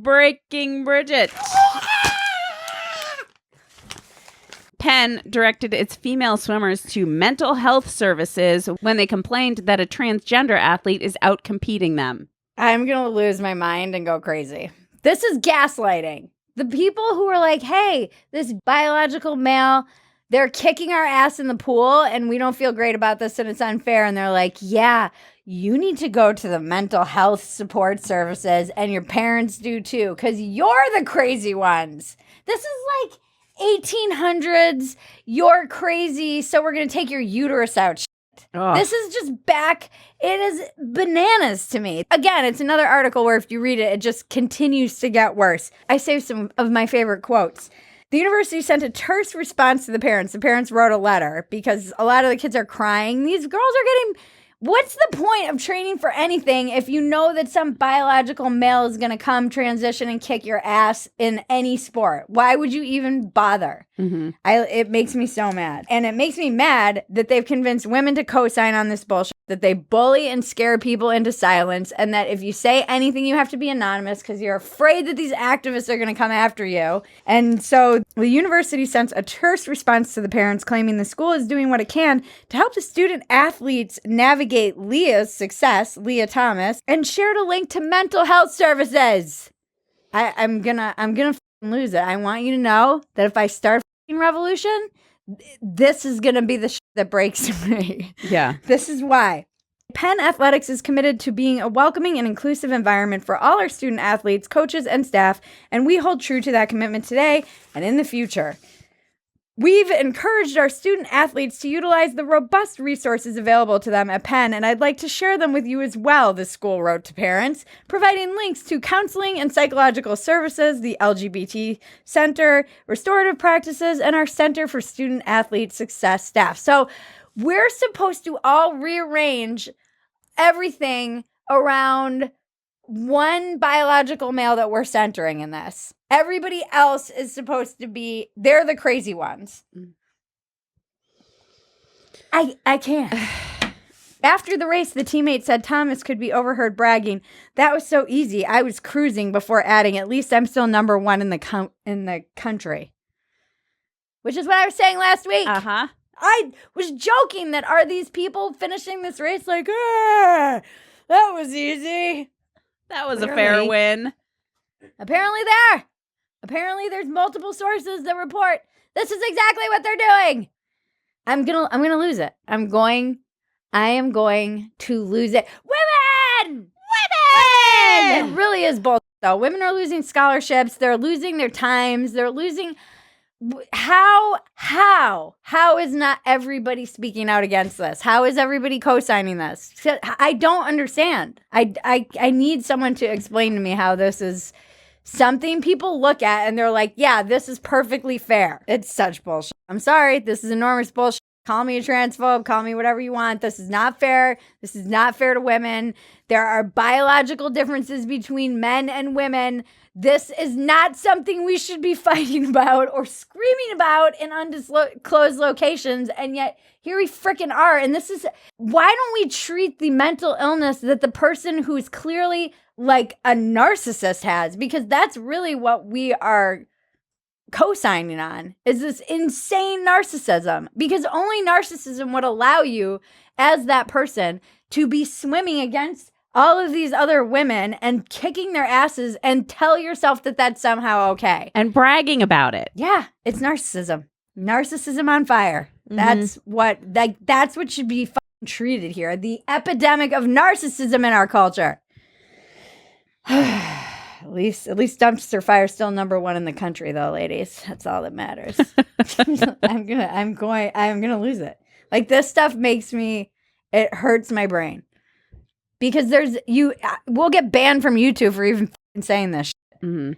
Breaking Bridget. Penn directed its female swimmers to mental health services when they complained that a transgender athlete is outcompeting them. I'm going to lose my mind and go crazy. This is gaslighting. The people who are like, hey, this biological male, they're kicking our ass in the pool and we don't feel great about this and it's unfair. And they're like, yeah, you need to go to the mental health support services and your parents do too because you're the crazy ones. This is like 1800s, you're crazy, so we're going to take your uterus out. Ugh. This is just back. It is bananas to me. Again, it's another article where if you read it, it just continues to get worse. I saved some of my favorite quotes. The university sent a terse response to the parents. The parents wrote a letter because a lot of the kids are crying. These girls are getting... What's the point of training for anything if you know that some biological male is going to come, transition, and kick your ass in any sport? Why would you even bother? Mm-hmm. It makes me so mad. And it makes me mad that they've convinced women to co-sign on this bullshit, that they bully and scare people into silence, and that if you say anything, you have to be anonymous because you're afraid that these activists are going to come after you. And so the university sent a terse response to the parents, claiming the school is doing what it can to help the student athletes navigate Leah's success, Leah Thomas, and shared a link to mental health services. I'm gonna lose it. I want you to know that if I start a revolution, this is gonna be the shit that breaks me. Yeah. This is why. Penn Athletics is committed to being a welcoming and inclusive environment for all our student athletes, coaches, and staff, and we hold true to that commitment today and in the future. We've encouraged our student athletes to utilize the robust resources available to them at Penn, and I'd like to share them with you as well, the school wrote to parents, providing links to counseling and psychological services, the LGBT Center, restorative practices, and our Center for Student Athlete Success staff. So we're supposed to all rearrange everything around one biological male that we're centering in this. Everybody else is supposed to be, they're the crazy ones. I can't. After the race, the teammate said Thomas could be overheard bragging. That was so easy. I was cruising before adding, at least I'm still number one in the country. Which is what I was saying last week. Uh-huh. I was joking that are these people finishing this race like, that was easy. That was a fair win. Apparently there's multiple sources that report this is exactly what they're doing. I'm gonna lose it. I am going to lose it. Women! It really is bullshit though. Women are losing scholarships. They're losing their times. They're losing. How is not everybody speaking out against this? How is everybody co-signing this? I don't understand. I need someone to explain to me how this is something people look at and they're like, yeah, this is perfectly fair. It's such bullshit. I'm sorry. This is enormous bullshit. Call me a transphobe. Call me whatever you want. This is not fair. This is not fair to women. There are biological differences between men and women. This is not something we should be fighting about or screaming about in undisclosed locations. And yet here we freaking are. And this is, why don't we treat the mental illness that the person who's clearly like a narcissist has? Because that's really what we are co-signing on, is this insane narcissism. Because only narcissism would allow you as that person to be swimming against all of these other women and kicking their asses and tell yourself that that's somehow okay. And bragging about it. Yeah, it's narcissism. Narcissism on fire. Mm-hmm. That's what should be treated here. The epidemic of narcissism in our culture. At least dumpster fire is still number one in the country though, ladies. That's all that matters. I'm gonna lose it. Like, this stuff it hurts my brain. Because we'll get banned from YouTube for even saying this shit. Mm-hmm.